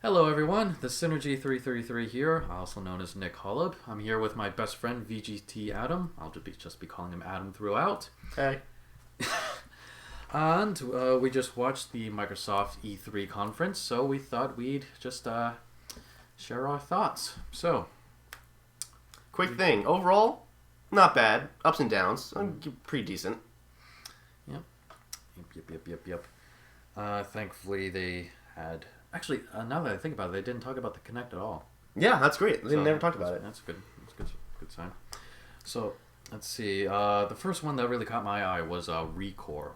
Hello everyone, the Synergy333 here, also known as Nick Holub. I'm here with my best friend VGT Adam. I'll just be calling him Adam throughout. Hey. And we just watched the Microsoft E3 conference, so we thought we'd just share our thoughts. So, Quick thing. Overall, not bad. Ups and downs. Pretty decent. Yep. Thankfully they had... Actually, now that I think about it, they didn't talk about the Kinect at all. Yeah, that's great. They So never talked about it. That's good. That's good sign. So, let's see. The first one that really caught my eye was ReCore.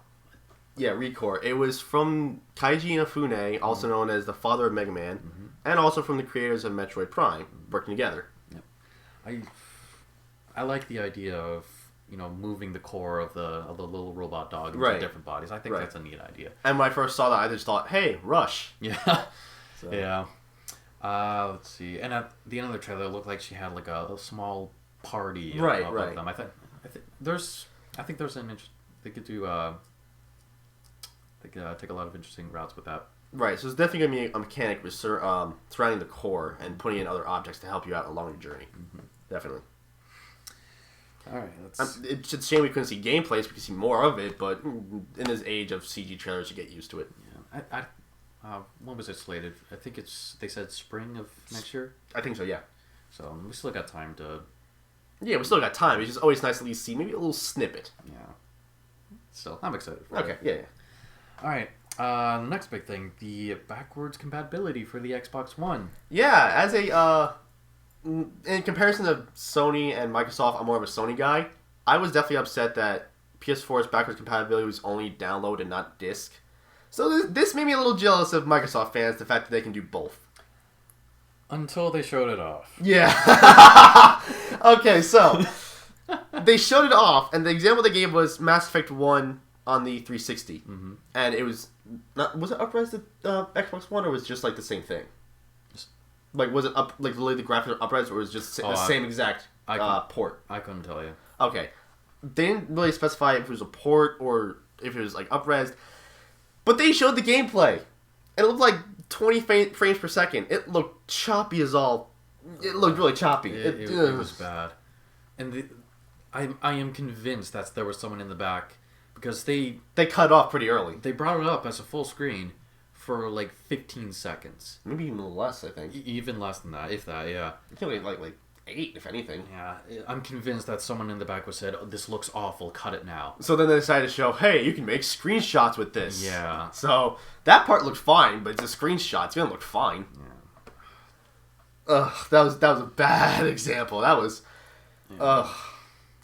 Yeah, ReCore. It was from Keiji Inafune, also known as the father of Mega Man, and also from the creators of Metroid Prime, working together. Yep. I like the idea of moving the core of the little robot dog into different bodies. I think that's a neat idea. And when I first saw that, I just thought, hey, Rush. Yeah. So. Yeah. Let's see. And at the end of the trailer, it looked like she had like a small party of them. I think there's an interest. They could do. They could take a lot of interesting routes with that. Right. So it's definitely going to be a mechanic surrounding the core and putting in other objects to help you out along your journey. Mm-hmm. Definitely. All right. It's a shame we couldn't see gameplay so we could see more of it, but in this age of CG trailers, you get used to it. Yeah. When was it slated? I think they said spring of next year. I think so, yeah. So we still got time to... Yeah, we still got time. It's just always nice to at least see maybe a little snippet. Yeah. So I'm excited for it. Yeah. All right. The next big thing, the backwards compatibility for the Xbox One. Yeah, as a... in comparison to Sony and Microsoft, I'm more of a Sony guy. I was definitely upset that PS4's backwards compatibility was only download and not disc. So this made me a little jealous of Microsoft fans, the fact that they can do both. Until they showed it off. Yeah. Okay, so they showed it off, and the example they gave was Mass Effect 1 on the 360. Mm-hmm. And it was it up-res to Xbox One, or was it just like the same thing? Like, was it literally the graphics up-res, or was it just the same exact port? I couldn't tell you. Okay. They didn't really specify if it was a port or if it was, like, up-res. But they showed the gameplay. And it looked like 20 frames per second. It looked choppy as all. It looked really choppy. It was bad. And I am convinced that there was someone in the back, because they cut off pretty early. They brought it up as a full screen for like 15 seconds. Maybe even less, I think. Even less than that, if that, yeah. I think like 8, if anything. Yeah, I'm convinced that someone in the back was said, oh, this looks awful, cut it now. So then they decided to show, hey, you can make screenshots with this. Yeah. So that part looked fine, but the screenshots, gonna look fine. Yeah. Ugh, that was a bad example. That was... Yeah. Ugh.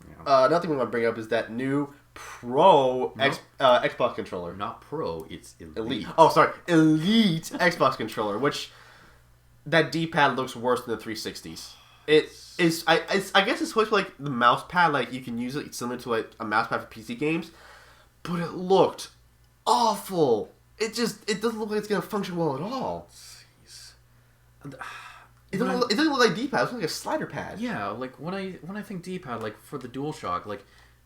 Yeah. Another thing we want to bring up is that new Pro Xbox controller. Not Pro, it's Elite. Oh, sorry. Elite Xbox controller, which that D-pad looks worse than the 360's. It is. I guess it's supposed to be like the mouse pad, like you can use it similar to like a mouse pad for PC games, but it looked awful. It doesn't look like it's gonna function well at all. Jeez. It doesn't look like D-pad. It looks like a slider pad. Yeah, like when I think D-pad, like for the DualShock, like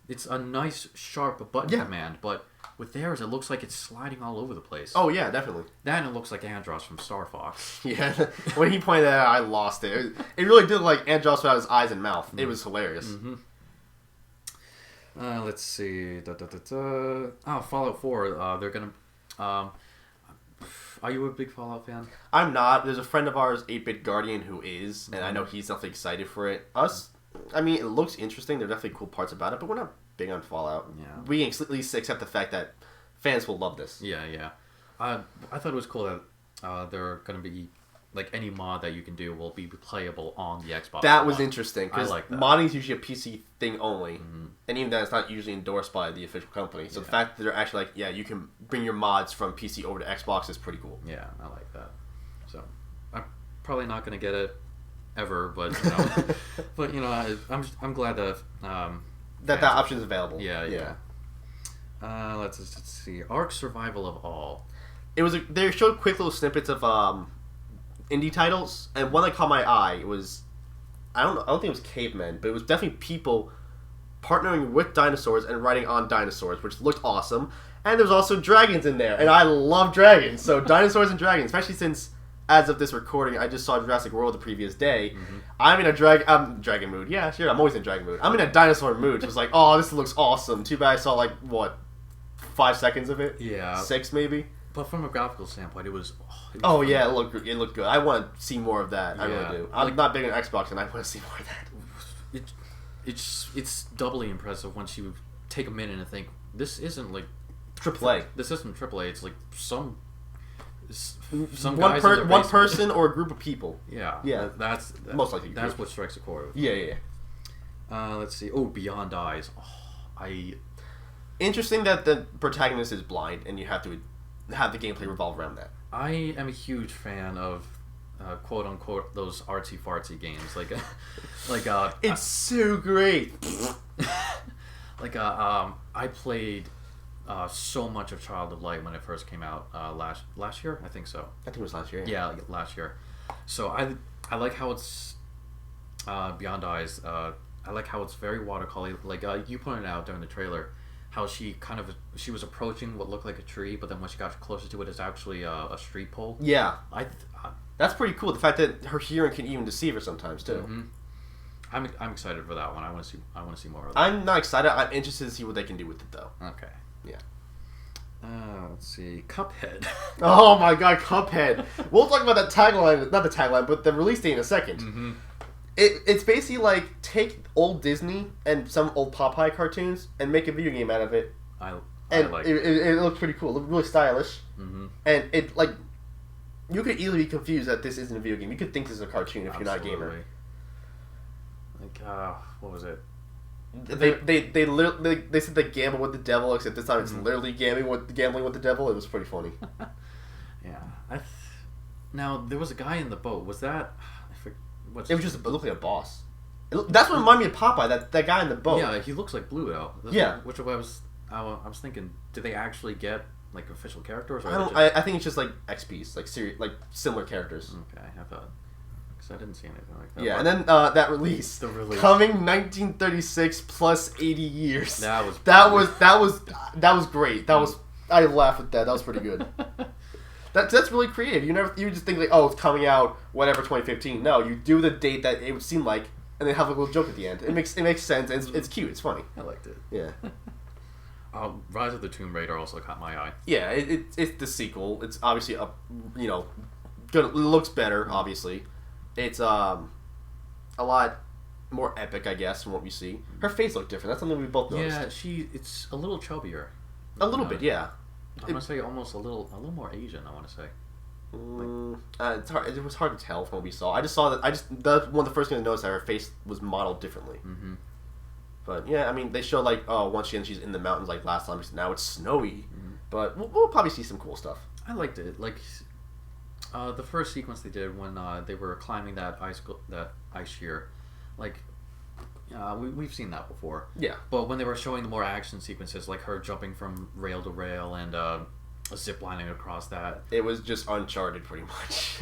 it's a nice sharp button command, but with theirs, it looks like it's sliding all over the place. Oh yeah, definitely. Then it looks like Andros from Star Fox. Yeah, when he pointed that out, I lost it. It really did look like Andros without his eyes and mouth. It was hilarious. Mm-hmm. Let's see. Oh, Fallout 4. They're gonna. Are you a big Fallout fan? I'm not. There's a friend of ours, 8-Bit Guardian, who is, and I know he's definitely excited for it. I mean, it looks interesting. There are definitely cool parts about it, but we're not big on Fallout. Yeah. We at least accept the fact that fans will love this. Yeah. I thought it was cool that there are going to be, like, any mod that you can do will be playable on the Xbox. That was interesting, because like modding is usually a PC thing only, and even then it's not usually endorsed by the official company. So the fact that they're actually like, yeah, you can bring your mods from PC over to Xbox is pretty cool. Yeah, I like that. So, I'm probably not going to get it ever, but I'm glad that that option is available. Yeah. Let's see. Ark Survival of All. They showed quick little snippets of indie titles, and one that caught my eye was I don't think it was cavemen, but it was definitely people partnering with dinosaurs and riding on dinosaurs, which looked awesome. And there's also dragons in there, and I love dragons. So dinosaurs and dragons, especially since as of this recording, I just saw Jurassic World the previous day. Mm-hmm. I'm in a dragon mood. Yeah, sure. I'm always in dragon mood. I'm in a dinosaur mood. It was like, oh, this looks awesome. Too bad I saw like what, 5 seconds of it. Yeah, 6 maybe. But from a graphical standpoint, it was fun. Yeah, it looked good. I want to see more of that. Yeah. I really do. I'm not big on Xbox, and I want to see more of that. It's doubly impressive once you take a minute and think this isn't like AAA. This isn't AAA. It's like some one person or a group of people. Yeah. That's most likely. That's what strikes a chord. Yeah. Let's see. Oh, Beyond Eyes. Interesting that the protagonist is blind, and you have to have the gameplay revolve around that. I am a huge fan of quote unquote those artsy fartsy games it's so great. I played so much of Child of Light when it first came out last year. I think so. I think it was last year. Yeah, last year. So I like how it's Beyond Eyes. I like how it's very watercolor. Like you pointed out during the trailer, how she was approaching what looked like a tree, but then when she got closer to it, it's actually a street pole. Yeah, that's pretty cool. The fact that her hearing can even deceive her sometimes too. Mm-hmm. I'm excited for that one. I want to see more of that. I'm not excited. I'm interested to see what they can do with it though. Okay. Yeah. Let's see. Cuphead. Oh my god, Cuphead. We'll talk about that tagline, not the tagline, but the release date in a second. Mm-hmm. It's basically like take old Disney and some old Popeye cartoons and make a video game out of it. I like it looks pretty cool. It looks really stylish. Mm-hmm. And it like you could easily be confused that this isn't a video game. You could think this is a cartoon if you're not a gamer. Like what was it? They said they gamble with the devil, except this time it's literally gambling with the devil. It was pretty funny. Yeah. Now there was a guy in the boat. Was that? It looked like a boss. That's what reminded me of Popeye. That guy in the boat. Yeah, he looks like Blue though. Which I was thinking. Did they actually get like official characters? Or I think it's just like XPs, like similar characters. Okay, I thought. I didn't see anything like that. Yeah, and then the release coming 1936 plus 80 years. That was great. I laughed at that. That was pretty good. That's really creative. You just think like, oh, it's coming out whatever 2015. No, you do the date that it would seem like, and then have a little joke at the end. It makes sense. And it's cute. It's funny. I liked it. Yeah. Rise of the Tomb Raider also caught my eye. Yeah, it's the sequel. It's obviously good. It looks better. Obviously. It's a lot more epic, I guess, from what we see. Her face looked different. That's something we both noticed. Yeah, it's a little chubbier. A little bit, yeah. I want to say almost a little more Asian. I want to say. It's hard. It was hard to tell from what we saw. I just saw that. That's one of the first things I noticed that her face was modeled differently. Mm-hmm. But yeah, I mean, they show like once she's in the mountains like last time. Now it's snowy, but we'll probably see some cool stuff. I liked it. Like. The first sequence they did when they were climbing that ice sheer, like we've seen that before. Yeah. But when they were showing the more action sequences, like her jumping from rail to rail and zip lining across that, it was just Uncharted pretty much.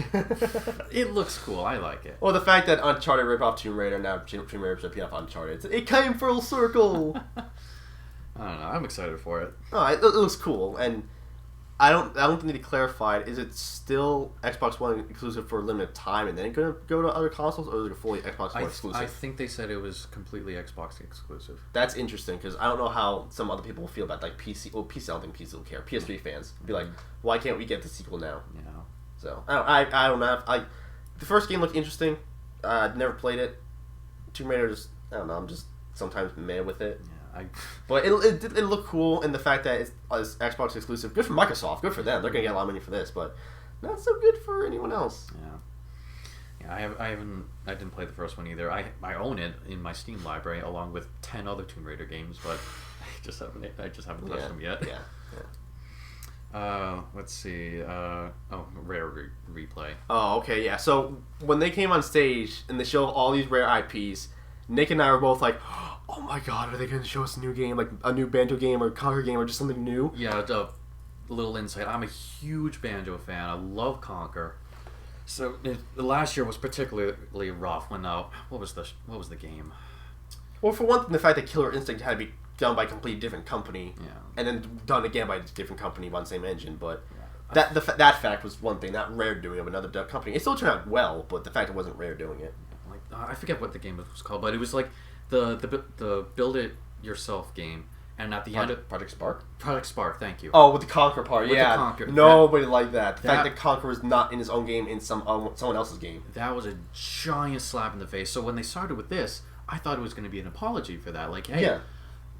It looks cool. I like it. Well, the fact that Uncharted ripped off Tomb Raider, now Tomb Raider ripped off Uncharted, it came full circle. I don't know. I'm excited for it. Oh, it looks cool, and I don't think they clarified. Is it still Xbox One exclusive for a limited time, and then going to go to other consoles, or is it fully Xbox One exclusive? I think they said it was completely Xbox exclusive. That's interesting because I don't know how some other people will feel about like PC. Well, PC, I don't think PC will care. PS3 fans be like, why can't we get the sequel now? Yeah. So I don't know. The first game looked interesting. I'd never played it. Tomb Raider just I don't know. I'm just sometimes mad with it. Yeah. But it looked cool, and the fact that it's Xbox exclusive, good for Microsoft, good for them. They're gonna get a lot of money for this, but not so good for anyone else. Yeah, I didn't play the first one either. I own it in my Steam library along with 10 other Tomb Raider games, but I just haven't touched them yet. Yeah. Let's see. Rare Replay. Oh, okay, yeah. So when they came on stage and they showed all these rare IPs, Nick and I were both like, oh my god, are they going to show us a new game, like a new Banjo game or Conker game or just something new? Yeah, a little insight. I'm a huge Banjo fan. I love Conker. So the last year was particularly rough when what was the game? Well, for one thing, the fact that Killer Instinct had to be done by a completely different company, yeah, and then done again by a different company on the same engine. But That fact was one thing, not Rare doing it, but another company. It still turned out well, but the fact it wasn't Rare doing it. Like I forget what the game was called, but it was like the build it yourself game, and at the end of Project Spark. Project Spark, thank you. Oh, with the Conquer part, with yeah. The Conquer. Nobody liked that. The fact that Conquer was not in his own game, in someone else's game. That was a giant slap in the face. So when they started with this, I thought it was going to be an apology for that. Like, hey,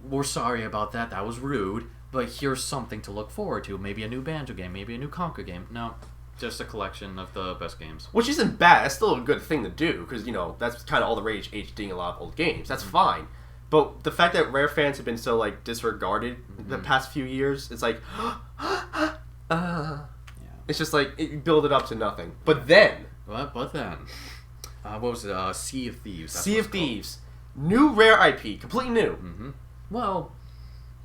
we're sorry about that. That was rude. But here's something to look forward to. Maybe a new Banjo game. Maybe a new Conquer game. No, just a collection of the best games. Which isn't bad. That's still a good thing to do. Because, that's kind of all the rage HDing a lot of old games. That's fine. But the fact that Rare fans have been so, disregarded the past few years, it's like... It's just like, you build it up to nothing. But then... But then... what was it? Sea of Thieves. Sea of Thieves. New Rare IP. Completely new. Mm-hmm. Well,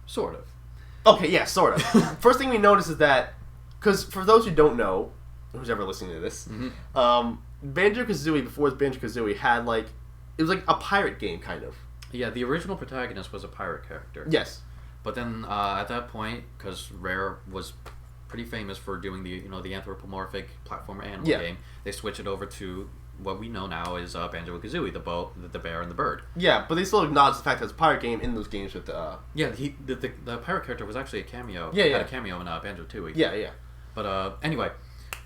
sort of. Okay, yeah, sort of. First thing we notice is that, because for those who don't know, who's ever listening to this, Banjo-Kazooie, before it was Banjo-Kazooie, had, it was like a pirate game, kind of. Yeah, the original protagonist was a pirate character. Yes. But then, at that point, because Rare was pretty famous for doing the anthropomorphic platformer animal game, they switched it over to what we know now is Banjo-Kazooie, the bear and the bird. Yeah, but they still acknowledge the fact that it's a pirate game in those games with the... Yeah, the pirate character was actually a cameo. Yeah, yeah. Had a cameo in Banjo-Tooie. Yeah, yeah. But anyway,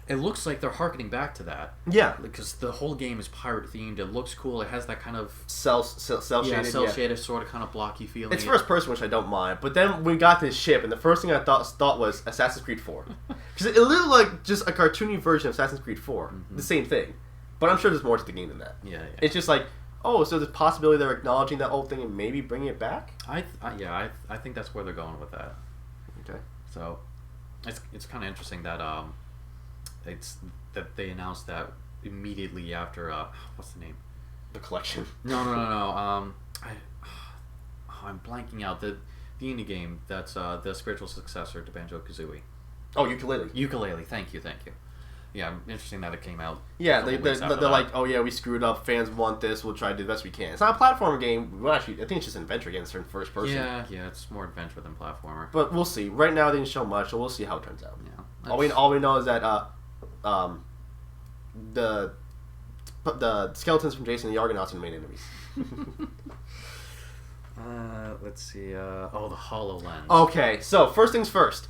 it looks like they're harkening back to that. Yeah. Because the whole game is pirate-themed. It looks cool. It has that kind of... Cel-shaded. Cel-shaded, sort of kind of blocky feeling. It's first person, which I don't mind. But then we got this ship, and the first thing I thought was Assassin's Creed 4. Because it looked like just a cartoony version of Assassin's Creed 4. Mm-hmm. The same thing. But I'm sure there's more to the game than that. Yeah. It's just like, so there's a possibility they're acknowledging that old thing and maybe bringing it back? I think that's where they're going with that. Okay. So, it's kind of interesting that that they announced that immediately after what's the name? The Collection. No. I'm blanking out the indie game that's the spiritual successor to Banjo-Kazooie. Oh, Yooka-Laylee. Yooka-Laylee. Thank you. Yeah, interesting that it came out. Yeah, they're like, oh yeah, we screwed up. Fans want this. We'll try to do the best we can. It's not a platform game. Well, actually, I think it's just an adventure game. It's in first person. Yeah, it's more adventure than platformer. But we'll see. Right now, they didn't show much, so we'll see how it turns out. Yeah. All we know is that the skeletons from Jason and the Argonauts are the main enemies. Let's see. The HoloLens. Okay, so first things first.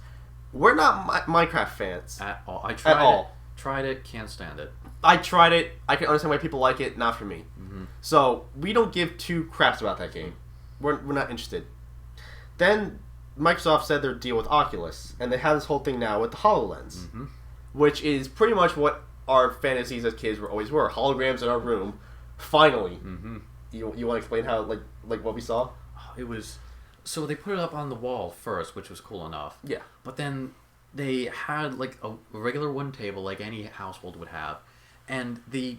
We're not Minecraft fans at all. Tried it, can't stand it. I tried it. I can understand why people like it. Not for me. Mm-hmm. So we don't give two craps about that game. We're not interested. Then Microsoft said their deal with Oculus, and they have this whole thing now with the HoloLens, which is pretty much what our fantasies as kids always were. Holograms in our room. Finally. Mm-hmm. You want to explain how like what we saw? It was so they put it up on the wall first, which was cool enough. Yeah. But then they had like a regular wooden table, like any household would have, and the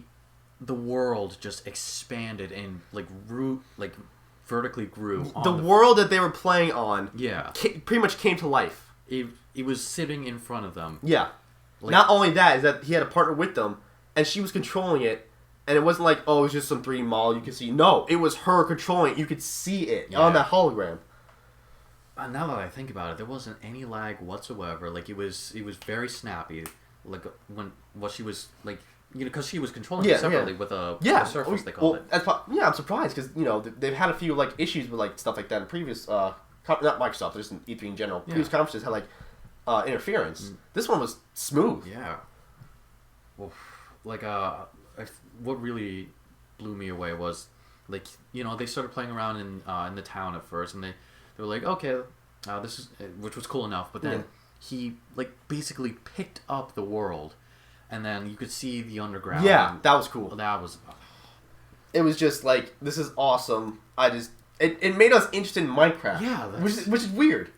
world just expanded and vertically grew. The world that they were playing on, pretty much came to life. It was sitting in front of them. Yeah. Not only that, is that he had a partner with them, and she was controlling it, and it wasn't like, it was just some 3D model you could see. No, it was her controlling it. You could see it on that hologram. Now that I think about it, there wasn't any lag whatsoever. Like it was very snappy. Like what she was like, because she was controlling it separately with a surface they called it. I'm surprised because they've had a few issues with stuff like that in previous not Microsoft, just in E3 in general. Previous conferences had interference. This one was smooth. Yeah. Well, what really blew me away was they started playing around in the town at first, and they were like, okay, this is, which was cool enough, but then he basically picked up the world, and then you could see the underground. Yeah, that was cool. That was. It was just this is awesome. It made us interested in Minecraft. Yeah, which is weird.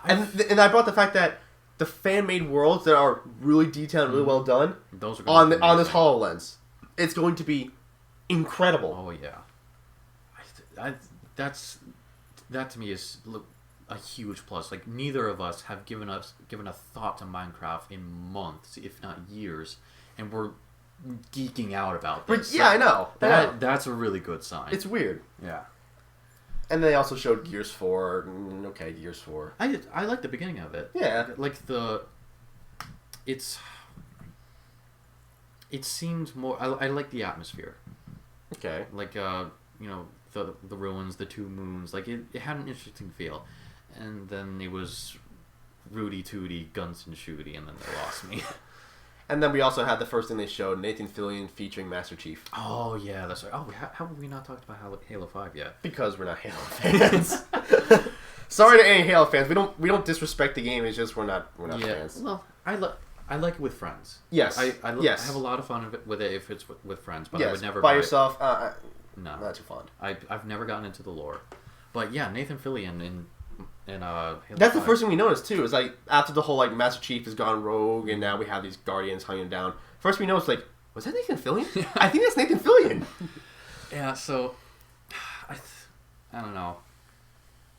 And I brought the fact that the fan-made worlds that are really detailed, and really well done, those are on this HoloLens, it's going to be incredible. Oh yeah, that to me is a huge plus. Neither of us have given a thought to Minecraft in months, if not years, and we're geeking out about this. But yeah, I know. That's a really good sign. It's weird. Yeah. And they also showed Gears 4. Okay, Gears 4. I like the beginning of it. Yeah. it seemed more. I like the atmosphere. Okay. Like the ruins, the two moons. Like it had an interesting feel, and then it was Rudy Tooty, guns and shooty, and then they lost me. And then we also had the first thing they showed, Nathan Fillion featuring Master Chief. Oh yeah, that's right. Oh, how have we not talked about Halo 5 yet? Because we're not Halo fans. Sorry to any Halo fans. We don't disrespect the game. It's just we're not fans. Well, I like it with friends. Yes. I yes. have a lot of fun with it if it's with friends, but yes. I would never by yourself. No, not too fond. I've never gotten into the lore, but yeah, Nathan Fillion in Halo That's 5. the first thing we noticed too. Is like after the whole like Master Chief has gone rogue, and now we have these Guardians hunting him down. First we noticed like, was that Nathan Fillion? I think that's Nathan Fillion. Yeah. So, I don't know.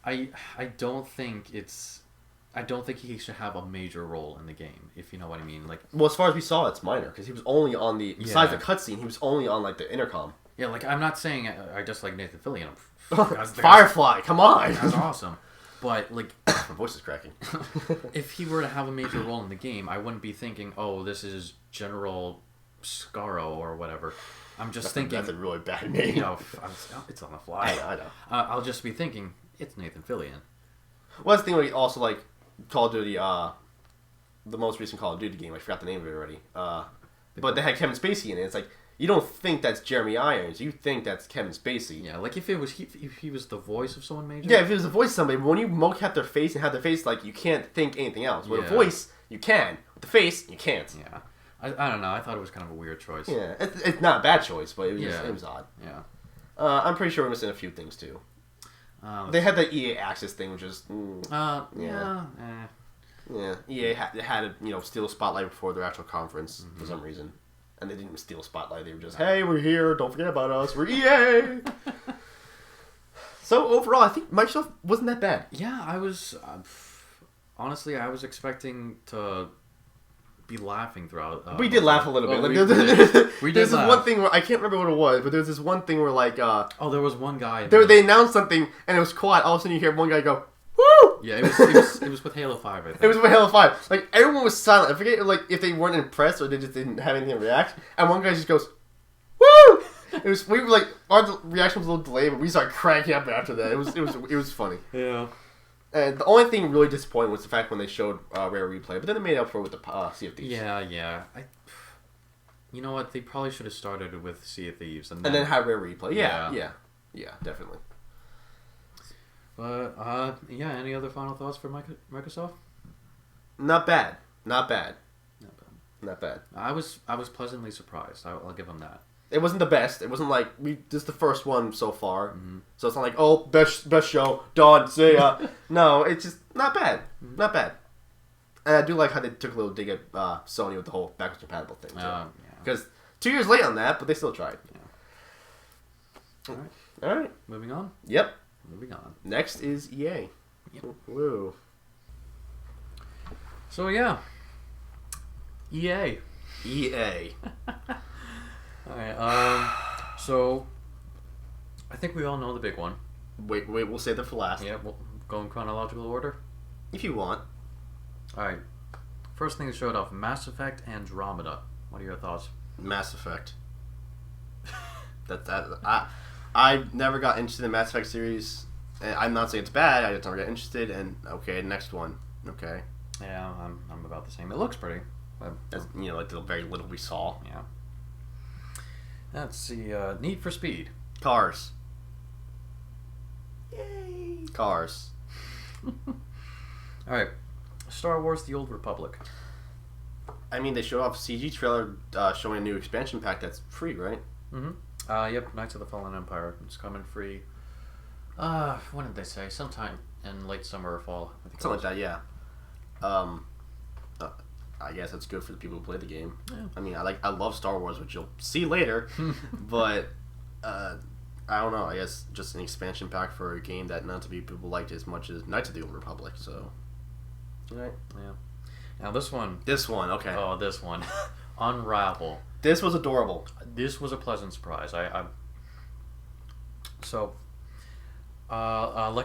I don't think he should have a major role in the game, if you know what I mean. Like, well, as far as we saw, it's minor because he was only on the besides the cutscene, he was only on like the intercom. Yeah, like I'm not saying I just like Nathan Fillion. Firefly, come on, that's awesome. But like, my voice is cracking. If he were to have a major role in the game, I wouldn't be thinking, "Oh, this is General Scarro or whatever." I'm just thinking that's a really bad name. You know, it's on the fly. I know. I'll just be thinking it's Nathan Fillion. Well, that's the thing. We also like Call of Duty, the most recent Call of Duty game. I forgot the name of it already. But they had Kevin Spacey in it. It's like you don't think that's Jeremy Irons. You think that's Kevin Spacey. Yeah, like if he was the voice of someone major. Yeah, if it was the voice of somebody. But when you mocap their face and have their face, like you can't think anything else. With a voice, you can. With the face, you can't. Yeah. I don't know. I thought it was kind of a weird choice. Yeah, it's not a bad choice, but it was odd. Yeah. I'm pretty sure we're missing a few things too. They had the EA Access thing, which is EA had to steal a spotlight before their actual conference for some reason, and they didn't steal a spotlight. They were just, hey, we're here. Don't forget about us. We're EA. So overall, I think Microsoft wasn't that bad. Yeah, I was honestly, I was expecting to be laughing throughout. We did laugh a little bit. We did there's laugh. this one thing where I can't remember what it was, but there's this one thing where like there was one guy. They announced something and it was quiet. All of a sudden you hear one guy go, "Woo!" Yeah, it was with Halo 5. I think it was with Halo 5. Like everyone was silent. I forget like if they weren't impressed or they just didn't have anything to react. And one guy just goes, "Woo!" We were like our reaction was a little delayed, but we started cracking up after that. It was funny. Yeah. And the only thing really disappointing was the fact when they showed Rare Replay, but then they made up for it with the Sea of Thieves. Yeah. You know what? They probably should have started with Sea of Thieves and then have Rare Replay. Yeah, definitely. But any other final thoughts for Microsoft? Not bad. I was pleasantly surprised. I'll give them that. It wasn't the best. It wasn't like this is the first one so far, so it's not like best show done. See ya. No, it's just not bad. Not bad. And I do like how they took a little dig at Sony with the whole backwards compatible thing. Because 2 years late on that, but they still tried. Yeah. All right. Moving on. Yep. Moving on. Next is EA. Yep. Woo. So yeah. EA. Alright, so I think we all know the big one. Wait, we'll save that for last. Yeah, we'll go in chronological order. If you want. Alright. First thing that showed off, Mass Effect Andromeda. What are your thoughts? Mass Effect. I never got interested in the Mass Effect series. I'm not saying it's bad, I just never got interested, and okay, next one. Okay. Yeah, I'm about the same. It looks pretty. But, as, like the very little we saw. Yeah. Let's see, Need for Speed. Cars. Yay! Cars. Alright. Star Wars The Old Republic. I mean, they showed off a CG trailer showing a new expansion pack that's free, right? Mm-hmm. Yep, Knights of the Fallen Empire. It's coming free. When did they say? Sometime in late summer or fall. I think something like that, yeah. I guess it's good for the people who play the game. Yeah. I mean, I love Star Wars, which you'll see later, but I don't know. I guess just an expansion pack for a game that not to be people liked as much as Knights of the Old Republic. So, right, yeah. Now this one, okay. Oh, this one, Unravel. This was adorable. This was a pleasant surprise. Like I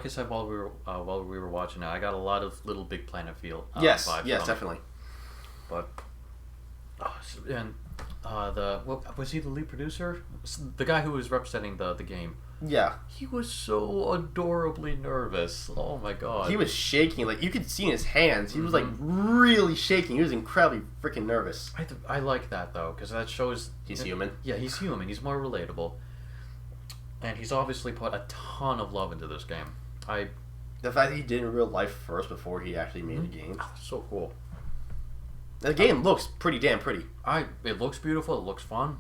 said while we were watching it, I got a lot of Little Big Planet feel. Yes, vibes yes, from definitely. It. But And what was he the lead producer? The guy who was representing the game. Yeah. He was so adorably nervous. Oh my god. He was shaking. Like, you could see in his hands. He was, like, really shaking. He was incredibly freaking nervous. I like that, though, because that shows... He's human. Yeah, he's human. He's more relatable. And he's obviously put a ton of love into this game. The fact that he did in real life first before he actually made the game. Oh, so cool. The game looks pretty damn pretty. It looks beautiful. It looks fun.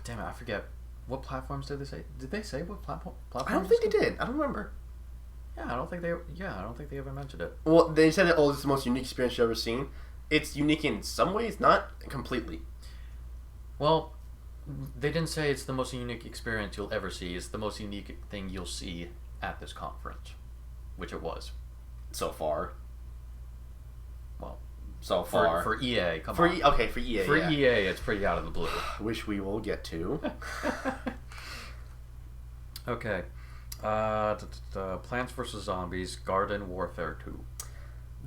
Damn it, I forget. What platforms did they say? Did they say what platforms? I don't think they did. I don't remember. Yeah, I don't think they ever mentioned it. Well, they said that, oh, this is the most unique experience you've ever seen. It's unique in some ways, not completely. Well, they didn't say it's the most unique experience you'll ever see. It's the most unique thing you'll see at this conference, which it was. So far. Well, so far. For EA, come on. Okay, for EA, For EA, it's pretty out of the blue. Which we will get to. Okay. Plants vs. Zombies Garden Warfare 2.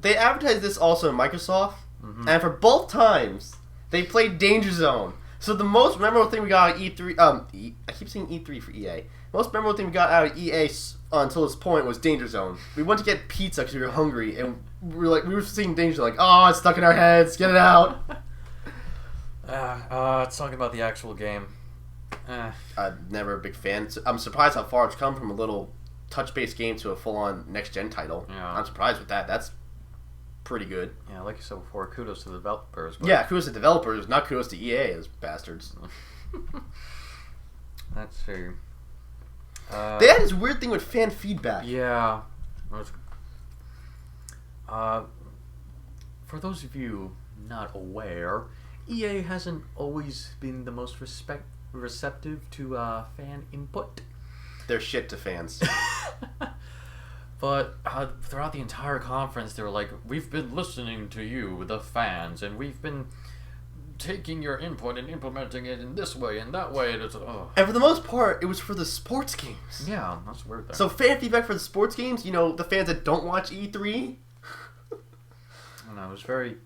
They advertised this also in Microsoft, and for both times, they played Danger Zone. So the most memorable thing we got out of E3, I keep saying E3 for EA. Most memorable thing we got out of EA until this point was Danger Zone. We went to get pizza because we were hungry, and we were seeing Danger Zone, like, oh, it's stuck in our heads, get it out. It's talking about the actual game. I'm never a big fan. I'm surprised how far it's come from a little touch-based game to a full-on next-gen title. Yeah. I'm surprised with that. That's pretty good. Yeah, like you said before, kudos to the developers. But... Yeah, kudos to developers, not kudos to EA, those bastards. Let's see. They had this weird thing with fan feedback. Yeah. For those of you not aware, EA hasn't always been the most receptive to fan input. They're shit to fans. But throughout the entire conference, they were like, we've been listening to you, the fans, and we've been taking your input and implementing it in this way and that way. And for the most part, it was for the sports games. Yeah, that's weird though. So fan feedback for the sports games, the fans that don't watch E3. I don't know, it was very,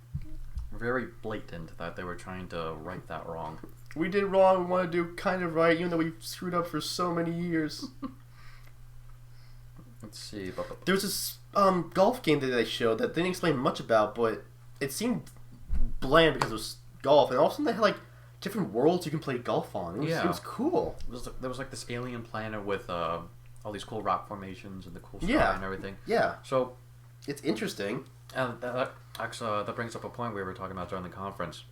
very blatant that they were trying to right that wrong. We did wrong, we want to do kind of right, even though we screwed up for so many years. Let's see. There was this golf game that they showed that they didn't explain much about, but it seemed bland because it was golf, and also they had like different worlds you can play golf on. It was cool. There was like this alien planet with all these cool rock formations and the cool sky and everything. Yeah. So it's interesting. And that brings up a point we were talking about during the conference.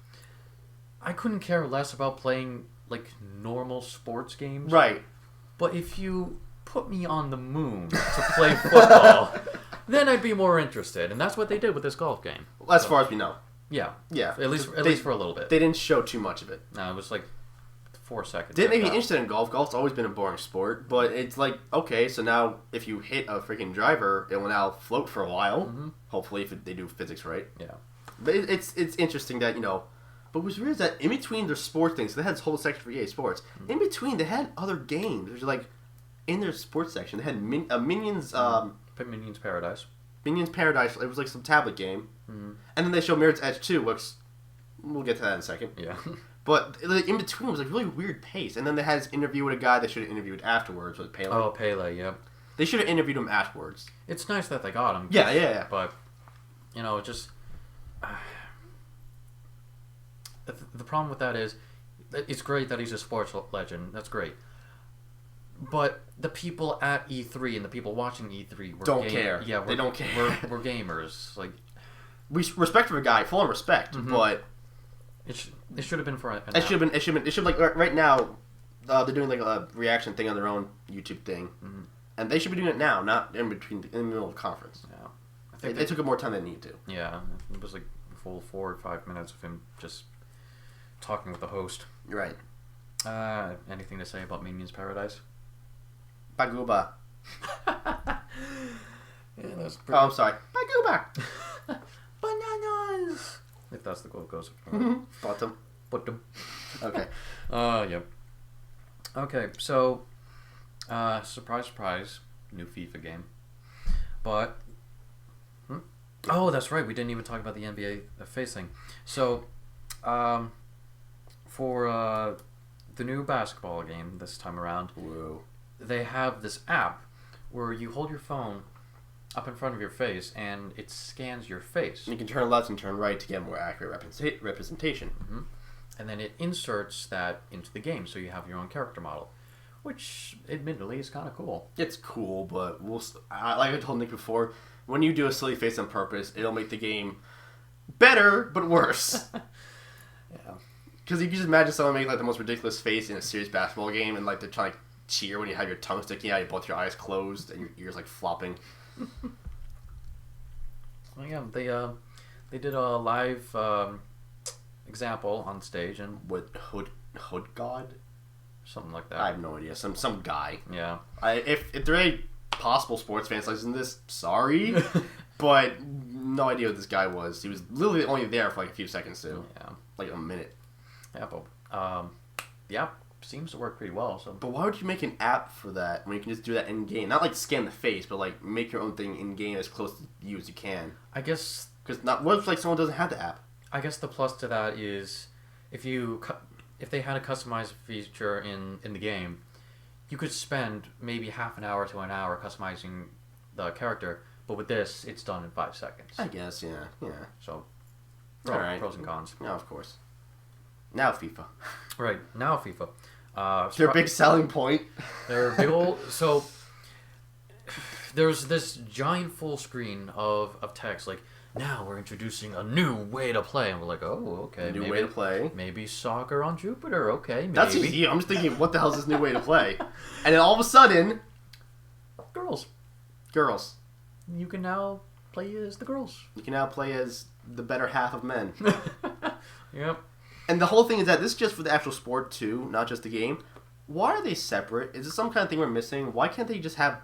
I couldn't care less about playing like normal sports games. Right. But if you put me on the moon to play football, then I'd be more interested. And that's what they did with this golf game. As far as we know. Yeah. Yeah. At least for a little bit. They didn't show too much of it. No, it was like 4 seconds. Didn't make me interested in golf. Golf's always been a boring sport, but it's like, okay, so now if you hit a freaking driver, it will now float for a while. Mm-hmm. Hopefully, if they do physics right. Yeah. But it's interesting that, but what's weird is that in between their sports things, they had this whole section for EA Sports. Mm-hmm. In between, they had other games. Which are like, in their sports section, they had Minions... Minions Paradise. Minions Paradise. It was like some tablet game. Mm-hmm. And then they showed Mirror's Edge 2, which... We'll get to that in a second. Yeah. But in between was like really weird pace. And then they had this interview with a guy they should have interviewed afterwards with Pele. Oh, Pele, yep. They should have interviewed him afterwards. It's nice that they got him. Yeah. But, just... the problem with that is, it's great that he's a sports legend. That's great. But the people at E3 and the people watching E3 don't care. Yeah, they don't care. We're gamers. Like, we respect for a guy, full on respect, mm-hmm. but it should have been for. It should like right now. They're doing like a reaction thing on their own YouTube thing, mm-hmm. and they should be doing it now, not in the middle of the conference. Yeah, I think they took it more time than they need to. Yeah, it was like a full 4 or 5 minutes of him just talking with the host. Right. Anything to say about Minions Paradise? Baguba. Yeah, that's pretty... Oh, I'm sorry. Baguba. Bananas. If that's the quote goes. Bottom. Okay. Yep. Okay, so, surprise, surprise, new FIFA game. But, Oh, that's right. We didn't even talk about the NBA Face thing. So, for the new basketball game this time around, whoa, they have this app where you hold your phone up in front of your face and it scans your face. You can turn left and turn right to get more accurate representation. Mm-hmm. And then it inserts that into the game, so you have your own character model, which admittedly is kind of cool. It's cool, but like I told Nick before, when you do a silly face on purpose, it'll make the game better but worse. Yeah. Because you can just imagine someone making like the most ridiculous face in a serious basketball game, and like they're trying to cheer when you have your tongue sticking out, both your eyes closed, and your ears like flopping. Well, yeah, they did a live example on stage and What Hood God? something like that. I have no idea. Some guy. Yeah. If there are any possible sports fans listening to this, sorry, but no idea what this guy was. He was literally only there for like a few seconds too. Yeah. Like a minute. Yeah, but the app seems to work pretty well. So. But why would you make an app for that when you can just do that in game? Not like scan the face, but like make your own thing in game as close to you as you can. I guess. Because what if like someone doesn't have the app? I guess the plus to that is if they had a customized feature in the game, you could spend maybe half an hour to an hour customizing the character. But with this, it's done in 5 seconds. I guess, yeah. So, All right. pros and cons. No, of course. Now FIFA. Right, now FIFA. Their big selling point. They're big old... So, there's this giant full screen of text, like, now we're introducing a new way to play. And we're like, oh, okay. New way to play. Maybe soccer on Jupiter, okay, maybe. That's easy. I'm just thinking, what the hell is this new way to play? And then all of a sudden... Girls. You can now play as the girls. You can now play as the better half of men. Yep. And the whole thing is that this is just for the actual sport too, not just the game. Why are they separate? Is this some kind of thing we're missing? Why can't they just have,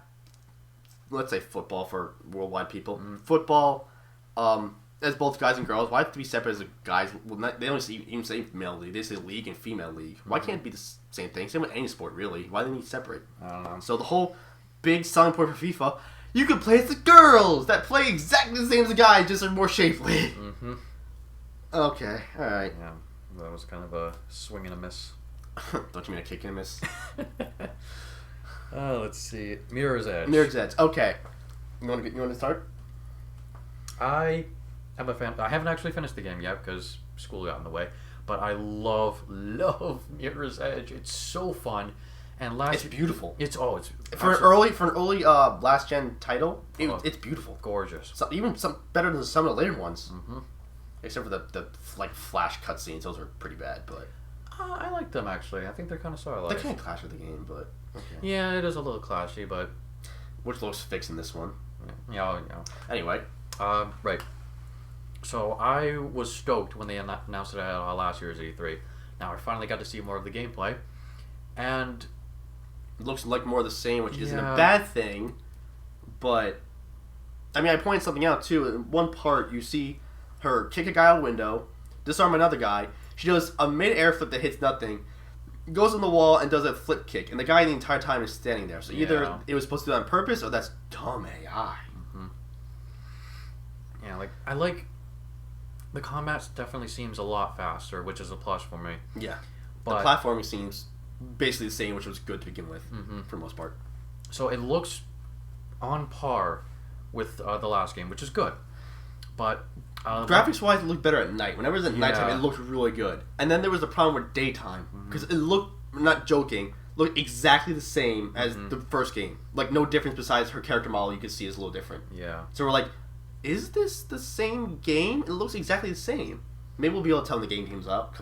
let's say, football for worldwide people? Mm-hmm. Football, as both guys and girls. Why have it to be separate as a guys? Well, they don't even say male league. They say league and female league. Why can't it be the same thing? Same with any sport, really. Why do they need separate? I don't know. So the whole big selling point for FIFA, you can play as the girls that play exactly the same as the guys, just are more shapely. Mm-hmm. Okay, alright. Yeah, that was kind of a swing and a miss. Don't you mean a kick and a miss? Let's see. Mirror's Edge. Mirror's Edge. Okay. You want to start? I am a fan. I haven't actually finished the game yet because school got in the way. But I love Mirror's Edge. It's so fun. And it's beautiful. It's for an early last gen title. It's beautiful, gorgeous. So, even better than some of the later ones. Mm-hmm. Except for the like flash cutscenes, those are pretty bad. But I like them actually. I think they're kind of stylized. They can't clash with the game, but okay. Yeah, it is a little clashy, but which looks fixed in this one. Yeah. Anyway, right. So I was stoked when they announced it at last year's E3. Now I finally got to see more of the gameplay, and it looks like more of the same, which isn't a bad thing. But I mean, I pointed something out too. In one part, you see her kick a guy out a window, disarm another guy. She does a mid-air flip that hits nothing, goes on the wall and does a flip kick, and the guy the entire time is standing there. So either it was supposed to do that on purpose, or that's dumb AI. Mm-hmm. Yeah, I like the combat definitely seems a lot faster, which is a plus for me. Yeah, but the platforming seems basically the same, which was good to begin with for the most part. So it looks on par with the last game, which is good. But graphics-wise, it looked better at night. Whenever it was at nighttime, it looked really good. And then there was the problem with daytime, because it looked, I'm not joking, looked exactly the same as the first game. Like, no difference besides her character model you could see is a little different. Yeah. So we're like, is this the same game? It looks exactly the same. Maybe we'll be able to tell when the game comes out.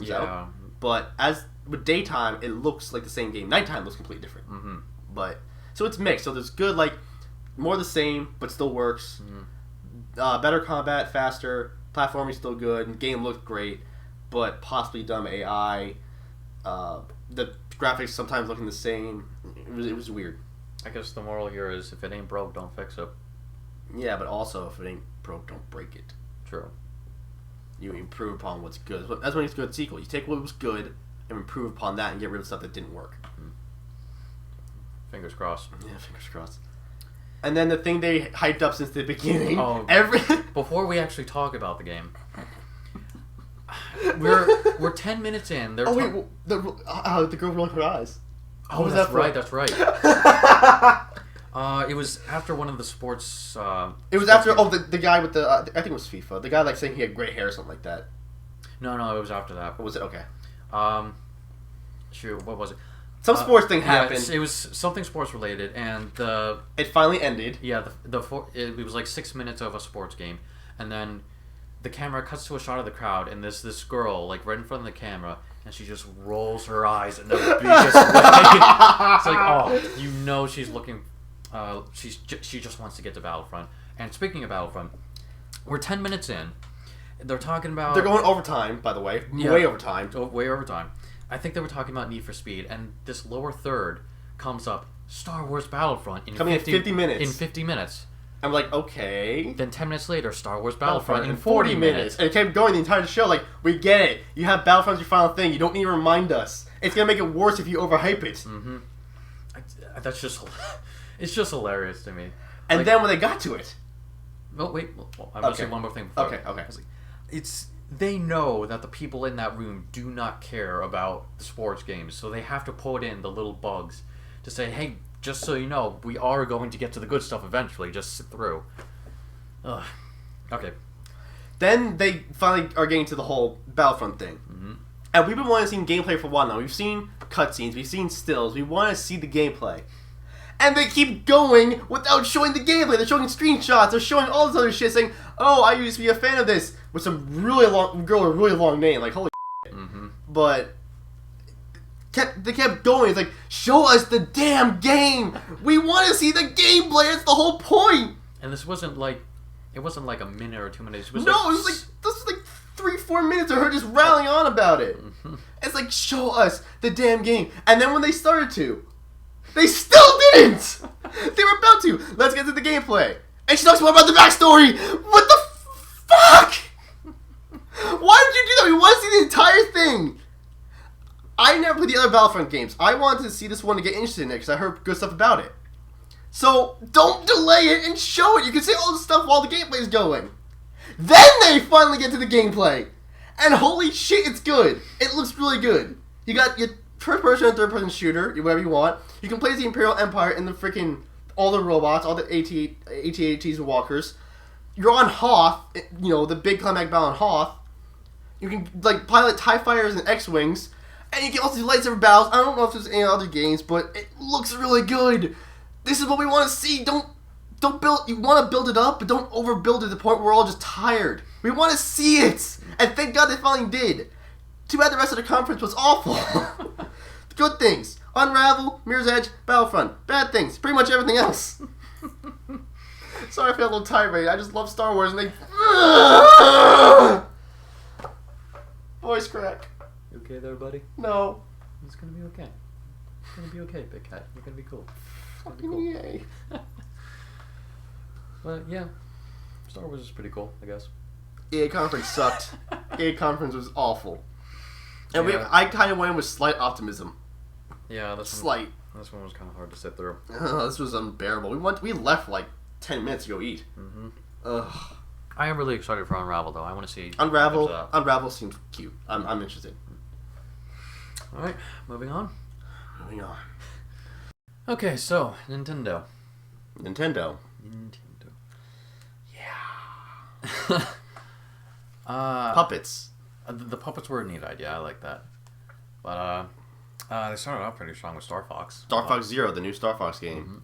But as with daytime, it looks like the same game. Nighttime looks completely different. Mm-hmm. But so it's mixed. So there's good, like, more the same, but still works. Mm-hmm. Better combat, faster. Platforming still good. Game looked great, but possibly dumb AI. The graphics sometimes looking the same. It was weird. I guess the moral here is if it ain't broke, don't fix it. Yeah, but also if it ain't broke, don't break it. True. You improve upon what's good. That's when it's a good sequel. You take what was good and improve upon that and get rid of stuff that didn't work. Fingers crossed. Yeah, fingers crossed. And then the thing they hyped up since the beginning. Oh, before we actually talk about the game, we're 10 minutes in. The girl rolled her eyes. Oh, that's right. That's right. It was after one of the sports. It was after the guy with the I think it was FIFA. The guy like saying he had gray hair or something like that. No, it was after that. Or was it okay? Shoot, what was it? Some sports thing happened. It was something sports related, and it finally ended. Yeah, it was like 6 minutes of a sports game, and then the camera cuts to a shot of the crowd, and there's this girl like right in front of the camera, and she just rolls her eyes in the biggest way. It's like, oh, you know, she's looking. She just wants to get to Battlefront. And speaking of Battlefront, we're 10 minutes in. They're talking about. They're going overtime, by the way. Yeah, way overtime. Way overtime. I think they were talking about Need for Speed, and this lower third comes up. Star Wars Battlefront in 50 minutes. In 50 minutes. I'm like, okay. Then 10 minutes later, Star Wars Battlefront in 40 minutes. And it kept going the entire show. Like, we get it. You have Battlefront as your final thing. You don't need to remind us. It's gonna make it worse if you overhype it. Mm-hmm. That's just. It's just hilarious to me. And then when they got to it. Oh, wait. I'm going to say one more thing before. Okay. They know that the people in that room do not care about the sports games, so they have to put in the little bugs to say, hey, just so you know, we are going to get to the good stuff eventually. Just sit through. Ugh. Okay. Then they finally are getting to the whole Battlefront thing. Mm-hmm. And we've been wanting to see gameplay for a while now. We've seen cutscenes, we've seen stills, we want to see the gameplay. And they keep going without showing the gameplay. They're showing screenshots. They're showing all this other shit, saying, "Oh, I used to be a fan of this," with some really long girl with a really long name. Like, holy shit. Mm-hmm. But they kept going. It's like, show us the damn game. We want to see the gameplay. That's the whole point. And this wasn't like a minute or 2 minutes. It was like 3-4 minutes of her just rallying on about it. Mm-hmm. It's like, show us the damn game. And then when they started to. They still didn't! They were about to. Let's get to the gameplay. And she talks more about the backstory. What the fuck? Why did you do that? We want to see the entire thing. I never played the other Battlefront games. I wanted to see this one to get interested in it because I heard good stuff about it. So, don't delay it and show it. You can say all this stuff while the gameplay is going. Then they finally get to the gameplay. And holy shit, it's good. It looks really good. You got your first-person and third-person shooter, whatever you want. You can play as the Imperial Empire and the freaking all the robots, all the AT-ATs and walkers. You're on Hoth, you know, the big climax battle on Hoth. You can like pilot TIE fighters and X-wings, and you can also do lightsaber battles. I don't know if there's any other games, but it looks really good. This is what we want to see. Don't build. You want to build it up, but don't overbuild it to the point where we're all just tired. We want to see it, and thank God they finally did. Too bad the rest of the conference was awful. Good things: Unravel, Mirror's Edge, Battlefront. Bad things: pretty much everything else. Sorry, I feel a little tired. I just love Star Wars, and they voice crack. You okay there, buddy? No. It's gonna be okay. It's gonna be okay, big cat. You're gonna be cool. Fucking cool. yay. But yeah, Star Wars is pretty cool, I guess. EA Conference sucked. EA Conference was awful. And yeah. I kind of went in with slight optimism. Yeah, this one was kind of hard to sit through. This was unbearable. We left like 10 minutes to go eat. Mm-hmm. Ugh. I am really excited for Unravel, though. I want to see Unravel seems cute. I'm interested. All right, moving on. Moving on. Okay, so Nintendo. Yeah. Puppets. The puppets were a neat idea. I like that. But they started off pretty strong with Star Fox. Star Fox Zero, the new Star Fox game. Mm-hmm.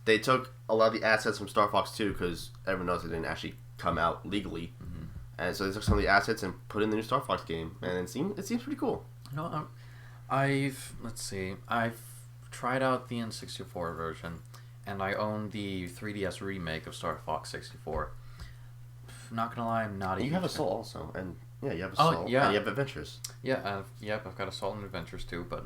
They took a lot of the assets from Star Fox 2 because everyone knows it didn't actually come out legally. Mm-hmm. And so they took some of the assets and put in the new Star Fox game. And it seems pretty cool. No, I've tried out the N64 version, and I own the 3DS remake of Star Fox 64. Not gonna lie, I'm not a You have Assault also, and yeah, you have Assault. Yeah. And you have Adventures. Yeah, I've got Assault and Adventures too, but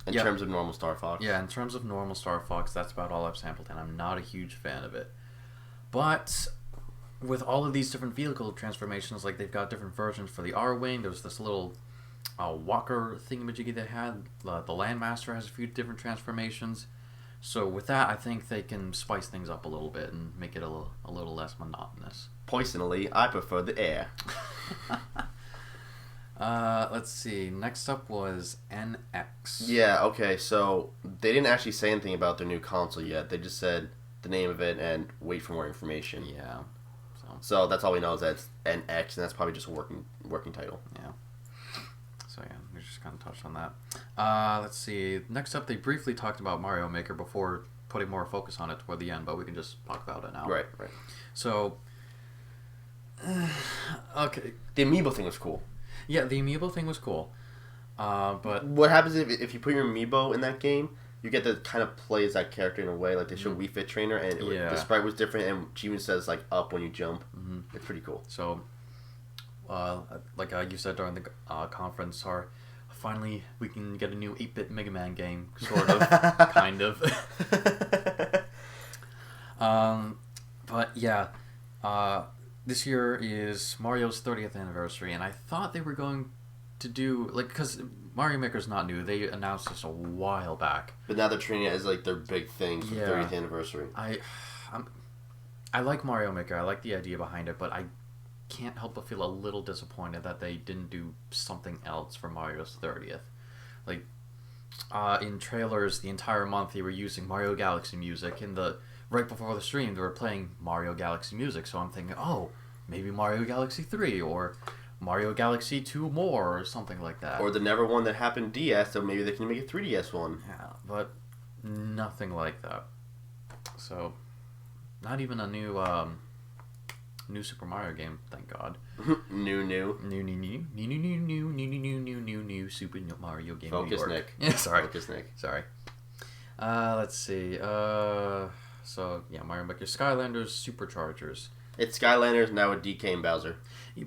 in terms of normal Star Fox. Yeah, in terms of normal Star Fox, that's about all I've sampled, and I'm not a huge fan of it. But with all of these different vehicle transformations, like they've got different versions for the R-Wing. There's this little walker thingamajiggy they had. The Landmaster has a few different transformations. So with that, I think they can spice things up a little bit and make it a little less monotonous. Personally, I prefer the air. Let's see. Next up was NX. Yeah, okay, so they didn't actually say anything about their new console yet. They just said the name of it and wait for more information. Yeah. So that's all we know is that it's NX, and that's probably just a working title. Yeah. So yeah, we just kind of touched on that. Let's see. Next up, they briefly talked about Mario Maker before putting more focus on it toward the end, but we can just talk about it now. Right. So, okay. The amiibo thing was cool. Yeah, the amiibo thing was cool. But what happens if you put your amiibo in that game, you get to kind of play as that character in a way. Like they showed Wii Fit Trainer, and the sprite was different, and she even says like up when you jump. Mm-hmm. It's pretty cool. So, like you said during the conference, finally we can get a new 8-bit Mega Man game, sort of, kind of. But yeah, this year is Mario's 30th anniversary, and I thought they were going to do because Mario Maker's not new. They announced this a while back. But now they're treating it as like their big thing for the 30th anniversary. I like Mario Maker. I like the idea behind it, but I can't help but feel a little disappointed that they didn't do something else for Mario's 30th. Like, in trailers, the entire month they were using Mario Galaxy music. Right before the stream, they were playing Mario Galaxy music. So I'm thinking, oh, maybe Mario Galaxy 3 or Mario Galaxy 2 more or something like that. Or the Never one that happened DS, so maybe they can make a 3DS one. Yeah, but nothing like that. So, not even a new Super Mario game, thank God. New Super Mario game. Focus, Nick. Yeah, sorry. Focus, Nick. Sorry. Let's see. So yeah, Mario Maker Skylanders Superchargers. It's Skylanders now with DK and Bowser.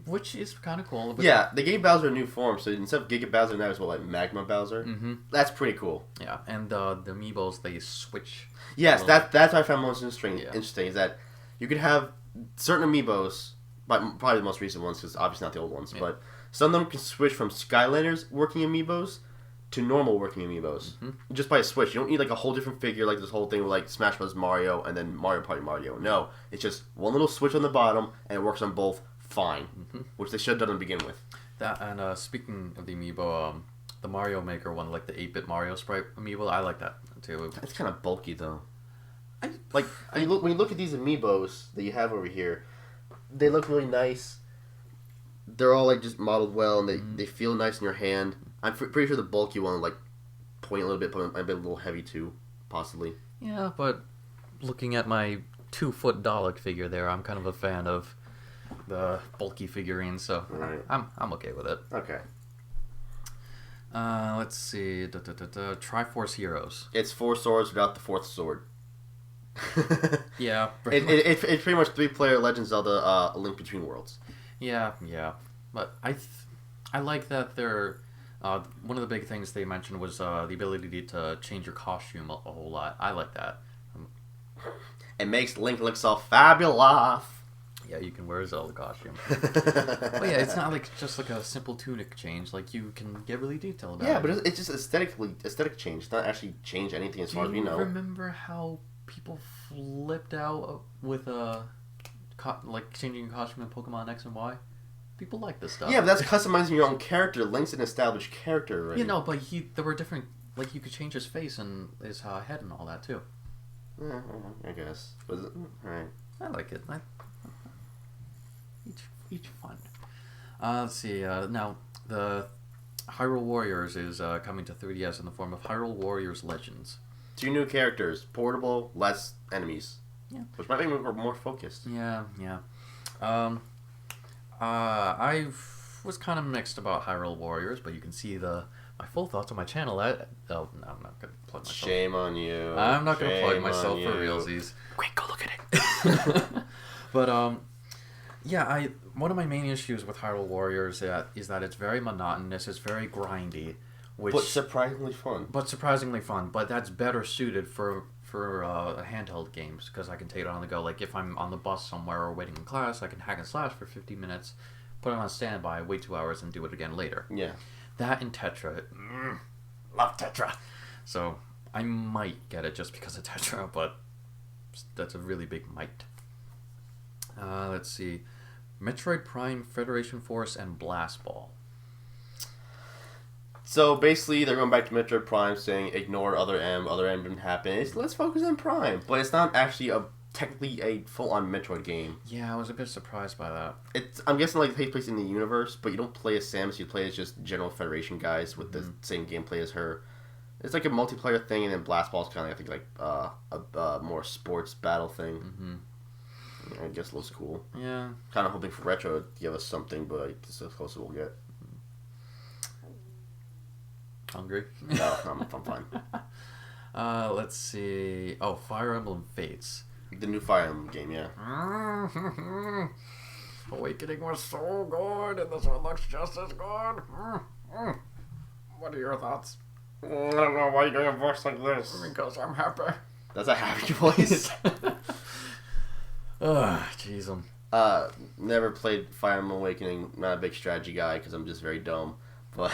Which is kind of cool. But yeah, they gave Bowser a new form, so instead of Giga Bowser, now it's like Magma Bowser. Mm-hmm. That's pretty cool. Yeah, and the amiibos, they switch. Yes, that's what I found most interesting is that you could have certain amiibos, but probably the most recent ones, because obviously not the old ones, but some of them can switch from Skylanders working amiibos to normal working amiibos. Mm-hmm. Just by a switch. You don't need like a whole different figure like this whole thing with like Smash Bros. Mario and then Mario Party Mario. No, it's just one little switch on the bottom and it works on both fine, which they should have done to begin with. That and speaking of the amiibo, the Mario Maker one, like the 8-bit Mario sprite amiibo, I like that too. It's kind of bulky though. When you look at these amiibos that you have over here, they look really nice. They're all like just modeled well and they feel nice in your hand. I'm pretty sure the bulky one like point a little bit, but might be a little heavy too, possibly. Yeah, but looking at my 2-foot Dalek figure there, I'm kind of a fan of the bulky figurines, so I'm okay with it. Okay. Let's see. Triforce Heroes. It's 4 swords without the 4th sword. Yeah. It's pretty much 3-player Legend of Zelda A Link Between Worlds. Yeah. But I like that they're... one of the big things they mentioned was the ability to change your costume a whole lot. I like that. It makes Link look so fabulous. Yeah, you can wear a Zelda costume. But yeah, it's not like just like a simple tunic change. Like you can get really detailed about it. Yeah, but it's just aesthetic change. It's not actually change anything as far as we know. Do you remember how people flipped out with like changing your costume in Pokemon X and Y? People like this stuff. Yeah, but that's customizing your own character. Link's an established character already. You know, but there were different... Like, you could change his face and his head and all that, too. Yeah, I guess. Was it? Alright. I like it. Each fun. Let's see. Now, the Hyrule Warriors is coming to 3DS in the form of Hyrule Warriors Legends. 2 new characters. Portable, less enemies. Yeah. Which might make me more focused. Yeah. I was kind of mixed about Hyrule Warriors, but you can see my full thoughts on my channel. No, I'm not going to plug myself. Shame on you. I'm not going to plug myself for realsies. Quick, go look at it. But, yeah, one of my main issues with Hyrule Warriors is that it's very monotonous, it's very grindy. But surprisingly fun. But that's better suited for handheld games, because I can take it on the go. Like, if I'm on the bus somewhere or waiting in class, I can hack and slash for 50 minutes, put it on standby, wait 2 hours, and do it again later. Yeah. That and Tetra. Love Tetra. So, I might get it just because of Tetra, but that's a really big might. Let's see. Metroid Prime, Federation Force, and Blast Ball. So basically, they're going back to Metroid Prime, saying ignore Other M didn't happen. Let's focus on Prime, but it's not actually technically a full-on Metroid game. Yeah, I was a bit surprised by that. I'm guessing like it takes place in the universe, but you don't play as Samus. You play as just general Federation guys with the same gameplay as her. It's like a multiplayer thing, and then Blast Ball's kind of I think like a more sports battle thing. Mm-hmm. I guess it looks cool. Yeah. Kind of hoping for Retro to give us something, but it's as close as we'll get. Hungry? No, I'm fine. Let's see. Oh, Fire Emblem Fates. The new Fire Emblem game, yeah. Awakening was so good, and this one looks just as good. What are your thoughts? I don't know why you're doing a voice like this. Because I'm happy. That's a happy voice. Jeez. Never played Fire Emblem Awakening. Not a big strategy guy because I'm just very dumb. But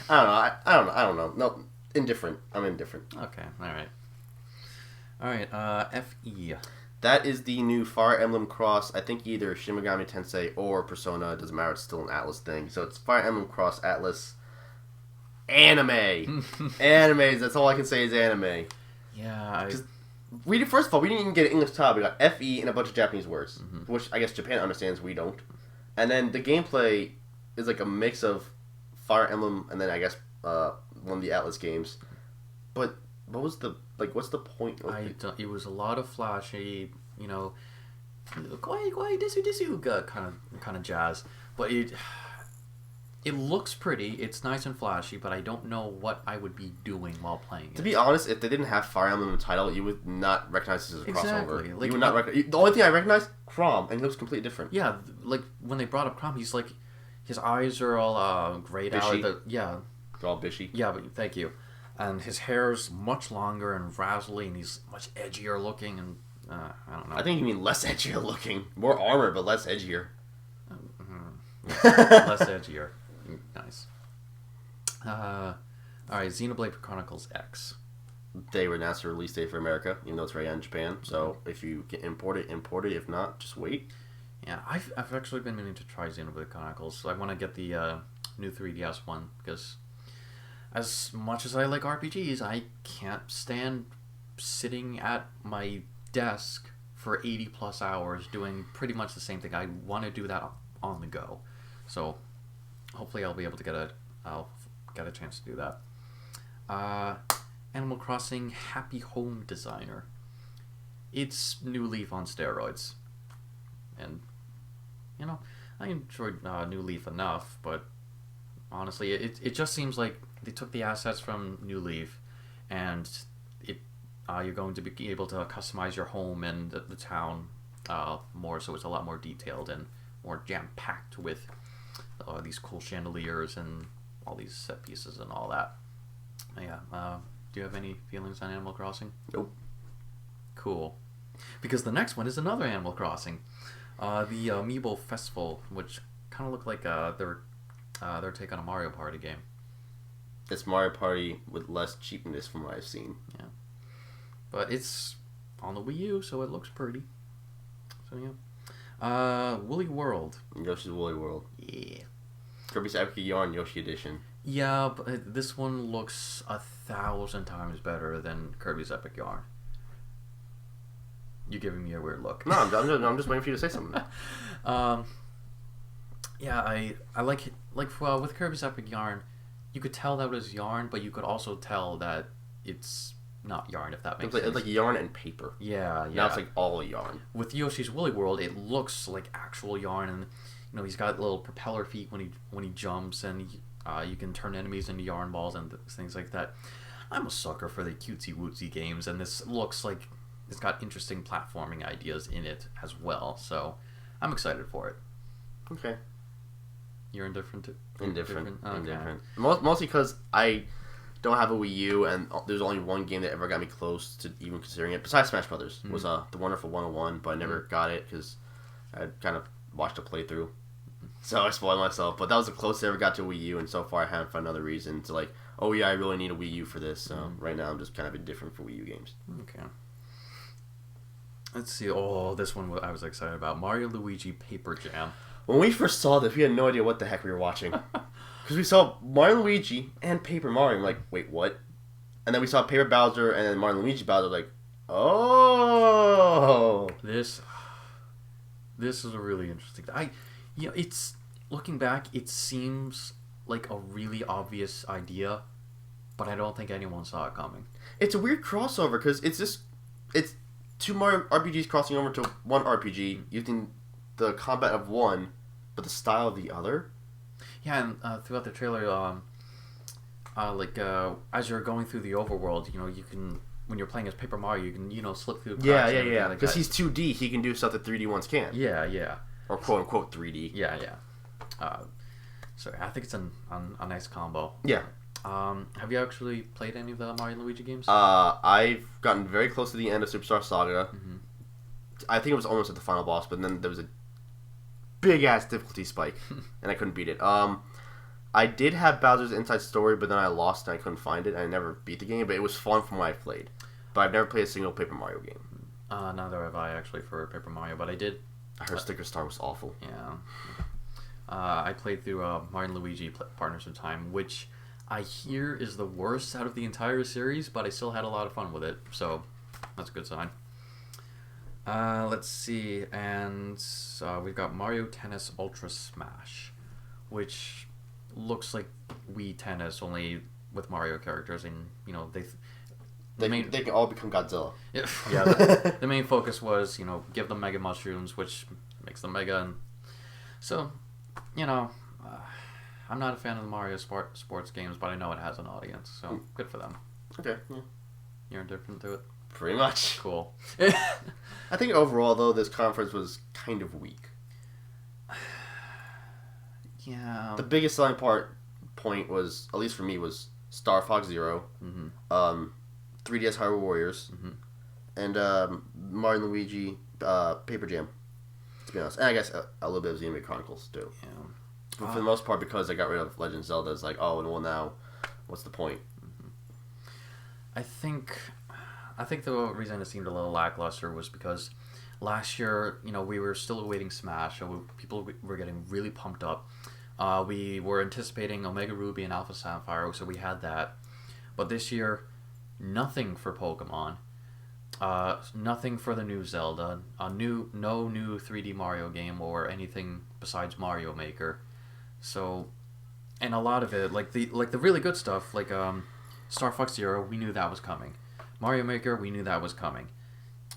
I don't know. No, indifferent. I'm indifferent. Okay. All right. FE. That is the new Fire Emblem Cross. I think either Shin Megami Tensei or Persona. It doesn't matter. It's still an Atlas thing. So it's Fire Emblem Cross Atlas. Anime. Animes. That's all I can say is anime. Yeah. First of all, we didn't even get an English title. We got FE and a bunch of Japanese words, which I guess Japan understands. We don't. And then the gameplay is like a mix of Fire Emblem and then I guess one of the Atlas games. But what's the point? It was a lot of flashy, kawaii desu kind of jazz, but it looks pretty. It's nice and flashy, but I don't know what I would be doing while playing it. To be honest, if they didn't have Fire Emblem in the title, you would not recognize this as a crossover. Like, you would not recognize. The only thing I recognize, Chrom, and he looks completely different. Yeah, like when they brought up Chrom, he's like, his eyes are all grayed out. They're all bishy. Yeah, but thank you. And his hair's much longer and razzly, and he's much edgier looking, and I don't know. I think you mean less edgier looking. More armor, but less edgier. Less edgier. Nice. Alright, Xenoblade Chronicles X. They announced a release date for America, even though it's right in Japan. So if you can import it. If not, just wait. Yeah, I've actually been meaning to try Xenoblade Chronicles. So I want to get the new 3DS one, because as much as I like RPGs, I can't stand sitting at my desk for 80 plus hours doing pretty much the same thing. I want to do that on the go. So hopefully I'll be able to I'll get a chance to do that. Animal Crossing Happy Home Designer. It's New Leaf on steroids. And, I enjoyed New Leaf enough, but honestly, it just seems like they took the assets from New Leaf, and you're going to be able to customize your home and the town more, so it's a lot more detailed and more jam-packed with these cool chandeliers and all these set pieces and all that. Yeah. Do you have any feelings on Animal Crossing? Nope. Cool. Because the next one is another Animal Crossing. The Amiibo Festival, which kind of looked like their take on a Mario Party game. It's Mario Party with less cheapness from what I've seen. Yeah. But it's on the Wii U, so it looks pretty. So, yeah. Woolly World. Yoshi's Woolly World. Yeah. Kirby's Epic Yarn Yoshi Edition. Yeah, but this one looks 1,000 times better than Kirby's Epic Yarn. You're giving me a weird look. No, I'm just waiting for you to say something. Yeah, I like with Kirby's Epic Yarn, you could tell that it was yarn, but you could also tell that it's not yarn, if that makes sense. It's like yarn and paper. Yeah. Now it's like all yarn. With Yoshi's Woolly World, it looks like actual yarn, and he's got little propeller feet when he jumps, and you can turn enemies into yarn balls and things like that. I'm a sucker for the cutesy wootsy games, and this looks like it's got interesting platforming ideas in it as well. So I'm excited for it. Okay. You're indifferent to? Indifferent. Okay. Indifferent. Mostly because I don't have a Wii U, and there's only one game that ever got me close to even considering it. Besides Smash Brothers, was The Wonderful 101, but I never got it because I kind of watched a playthrough. So I spoiled myself, but that was the closest I ever got to Wii U, and so far I haven't found another reason to like, oh yeah, I really need a Wii U for this. So right now I'm just kind of indifferent for Wii U games. Okay. Let's see. Oh, this one I was excited about. Mario Luigi Paper Jam. When we first saw this, we had no idea what the heck we were watching. Because we saw Mario Luigi and Paper Mario. I'm like, wait, what? And then we saw Paper Bowser and then Mario Luigi Bowser. Like, oh. This is a really interesting. It's looking back. It seems like a really obvious idea, but I don't think anyone saw it coming. It's a weird crossover because it's two Mario RPGs crossing over to one RPG using the combat of one, but the style of the other. Yeah, and throughout the trailer, as you're going through the overworld, you can, when you're playing as Paper Mario, you can, slip through cracks. Yeah. Because he's 2D, he can do stuff that 3D ones can't. Yeah. Or quote unquote 3D. Yeah. So I think it's a nice combo. Yeah. Have you actually played any of the Mario and Luigi games? I've gotten very close to the end of Superstar Saga. Mm-hmm. I think it was almost at the final boss, but then there was a big ass difficulty spike, and I couldn't beat it. I did have Bowser's Inside Story, but then I lost and I couldn't find it. And I never beat the game, but it was fun from what I played. But I've never played a single Paper Mario game. Neither have I actually for Paper Mario, but I did. I heard Sticker Star was awful. Yeah. I played through Mario and Luigi Partners in Time, which I hear is the worst out of the entire series, but I still had a lot of fun with it, so that's a good sign. Let's see, and we've got Mario Tennis Ultra Smash, which looks like Wii Tennis, only with Mario characters, and they can all become Godzilla. Yeah. The main focus was give them Mega Mushrooms, which makes them Mega, and so I'm not a fan of the Mario sports games, but I know it has an audience, so good for them. Okay. Yeah. You're indifferent to it? Pretty much. Cool. I think overall, though, this conference was kind of weak. Yeah. The biggest selling point was, at least for me, was Star Fox Zero, 3DS Hyrule Warriors, and Mario and Luigi Paper Jam, to be honest. And I guess a little bit of Xenoblade Chronicles, too. Yeah. But for the most part, because they got rid of Legend of Zelda, it's like, oh, well, now, what's the point? I think the reason it seemed a little lackluster was because last year, we were still awaiting Smash, so people were getting really pumped up. We were anticipating Omega Ruby and Alpha Sapphire, so we had that. But this year, nothing for Pokemon, nothing for the new Zelda, no new 3D Mario game or anything besides Mario Maker. So, and a lot of it, like the really good stuff, like Star Fox Zero, we knew that was coming. Mario Maker, we knew that was coming.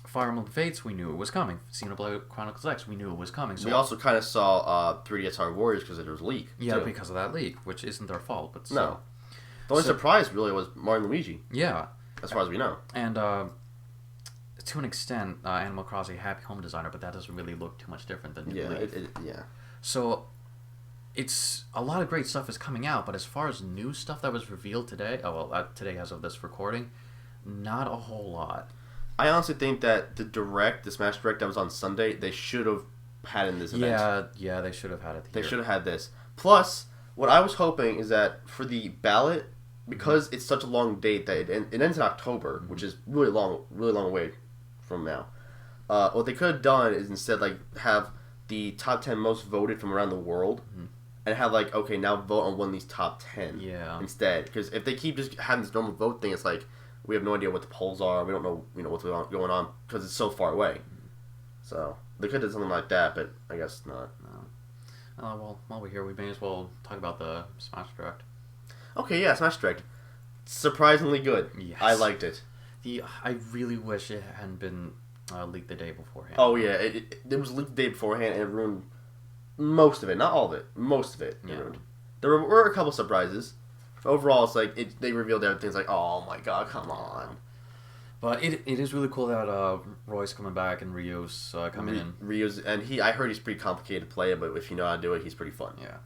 Fire Emblem Fates, we knew it was coming. Xenoblade Chronicles X, we knew it was coming. So we also kind of saw 3DS Hyrule Warriors because there was a leak. Yeah, too. Because of that leak, which isn't their fault, but still. No. The only surprise really was Mario and Luigi. Yeah. As far as we know. And to an extent, Animal Crossing Happy Home Designer, but that doesn't really look too much different than yeah. So it's a lot of great stuff is coming out, but as far as new stuff that was revealed today, today as of this recording, not a whole lot. I honestly think that the Smash Direct that was on Sunday, they should have had in this event. Yeah, they should have had it. They should have had this. Plus, what I was hoping is that for the ballot, because it's such a long date that it ends in October, which is really long away from now. What they could have done is instead have the top 10 most voted from around the world, and have now vote on one of these top 10 instead. Because if they keep just having this normal vote thing, it's like we have no idea what the polls are. We don't know what's going on because it's so far away. So they could have done something like that, but I guess not. No. Well, while we're here, we may as well talk about the Smash Direct. Okay, yeah, Smash Direct. Surprisingly good. Yes. I liked it. I really wish it hadn't been leaked the day beforehand. Oh yeah, it was leaked the day beforehand and it ruined most of it. Not all of it. Most of it. Ruined. There were a couple surprises. Overall, it's like they revealed everything. It's like, oh my god, come on. But it is really cool that Roy's coming back and Ryu's coming in. Ryu's and I heard he's pretty complicated to play, but if you know how to do it, he's pretty fun. Yeah.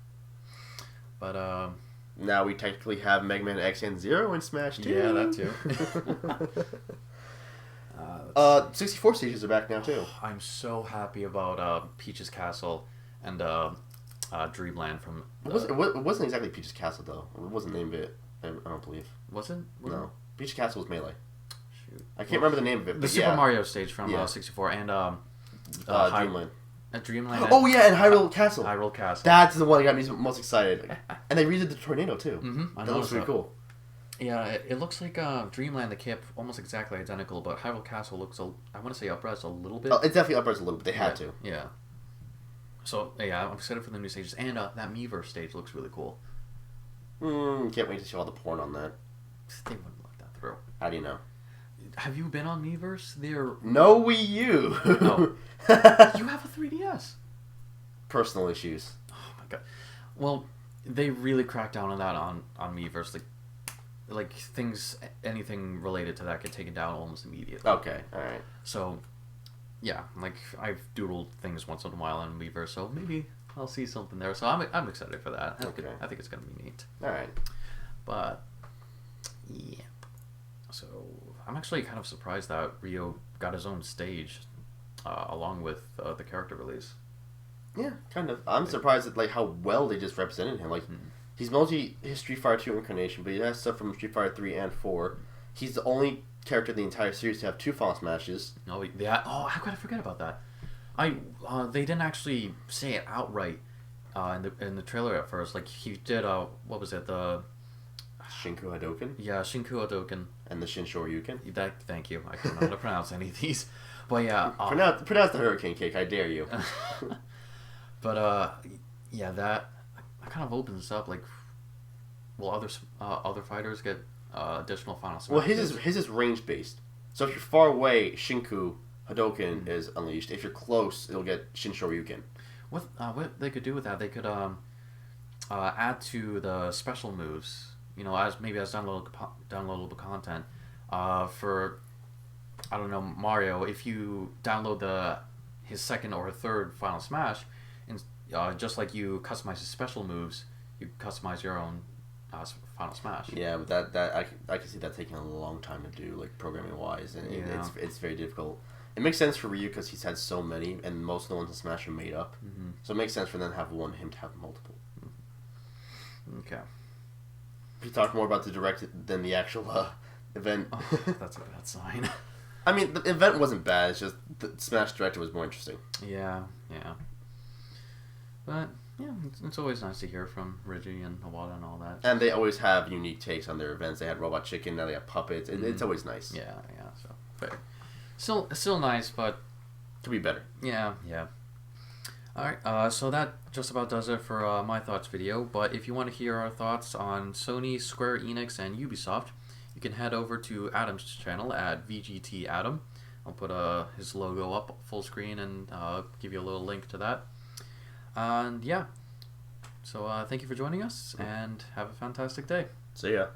But now we technically have Mega Man X and Zero in Smash 2. Yeah, that too. 64 stages are back now too. I'm so happy about Peach's Castle and Dreamland from. It wasn't exactly Peach's Castle though. It wasn't named it. I don't believe. Was it? No, Peach's Castle was Melee. Shoot. I can't remember the name of it. The Super Mario stage from 64 and Dreamland. Dreamland. Oh yeah, and Hyrule Castle. Hyrule Castle. That's the one that got me most excited. And they redid the tornado too. Mm-hmm. That looks pretty cool. Yeah, it looks like Dreamland. They kept almost exactly identical, but Hyrule Castle looks I want to say upres a little bit. Oh, it's definitely upres a little bit. They had to. Yeah. So yeah, I'm excited for the new stages, and that Miiverse stage looks really cool. Can't wait to see all the porn on that. They wouldn't let that through. How do you know? Have you been on Miiverse? They're no Wii U. No. You have a 3DS. Personal issues. Oh my god. Well, they really cracked down on that on Miiverse. Like things, anything related to that get taken down almost immediately. Okay, all right. So, yeah, like I've doodled things once in a while on Miiverse, so maybe I'll see something there. So I'm excited for that. I think it's gonna be neat. All right. But yeah, so I'm actually kind of surprised that Rio got his own stage, along with the character release. Yeah, kind of. I'm surprised at like how well they just represented him. Like. He's mostly his Street Fighter 2 incarnation, but he has stuff from Street Fighter 3 and 4. He's the only character in the entire series to have 2 Final Smashes. Oh, yeah. Oh, how could I forget about that? They didn't actually say it outright in the trailer at first. Like, he did, what was it, the... Shinku Hadouken? Yeah, Shinku Hadouken. And the Shin Shoryuken? Thank you. I don't know how to pronounce any of these. But yeah... pronounce the Hurricane Cake, I dare you. But, yeah, that... kind of opens up like, will other fighters get additional Final Smashes? Well, his is range based. So if you're far away, Shinku Hadouken is unleashed. If you're close, it'll get Shin Shoryuken. What they could do with that? They could add to the special moves. You know, as downloadable content. For I don't know, Mario. If you download his second or third Final Smash, and just like you customize his special moves, you customize your own Final Smash. Yeah, but that I can see that taking a long time to do, like programming wise, and it's very difficult. It makes sense for Ryu because he's had so many, and most of the ones in Smash are made up. Mm-hmm. So it makes sense for them to have him to have multiple. Okay. We talk more about the direct than the actual event. Oh, that's a bad sign. I mean, the event wasn't bad. It's just the Smash Direct was more interesting. Yeah. But yeah, it's always nice to hear from Reggie and Iwata and all that. And they always have unique takes on their events. They had Robot Chicken, now they have Puppets. It's always nice. Yeah. So fair. Still nice, but could be better. Yeah. All right. So that just about does it for my thoughts video. But if you want to hear our thoughts on Sony, Square Enix, and Ubisoft, you can head over to Adam's channel at VGT Adam. I'll put his logo up full screen and give you a little link to that. And yeah, so thank you for joining us, and have a fantastic day. See ya.